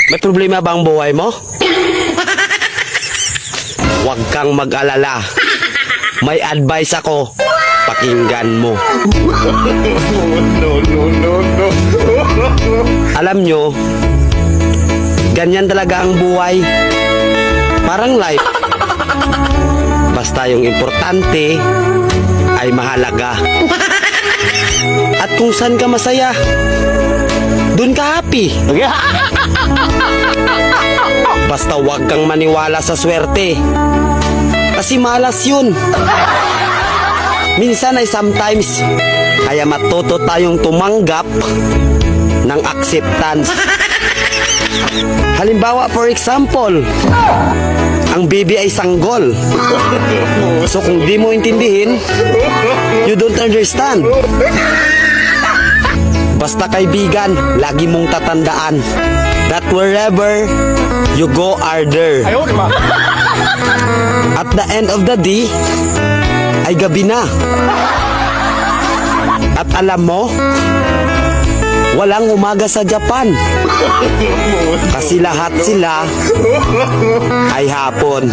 May problema bang buhay mo? Huwag kang mag-alala. May advice ako. Pakinggan mo. Alam nyo, ganyan talaga ang buhay. Parang life. Basta yung importante ay mahalaga. At kung saan ka masaya, dun ka happy. Basta huwag kang maniwala sa swerte. Kasi malas yun. Minsan ay sometimes, kaya matuto tayong tumanggap ng acceptance. Halimbawa, for example, ang baby ay sanggol. So kung di mo intindihin, you don't understand. Basta kaibigan, lagi mong tatandaan that wherever you go are there. At the end of the day, ay gabi na. At alam mo, walang umaga sa Japan. Kasi lahat sila ay hapon.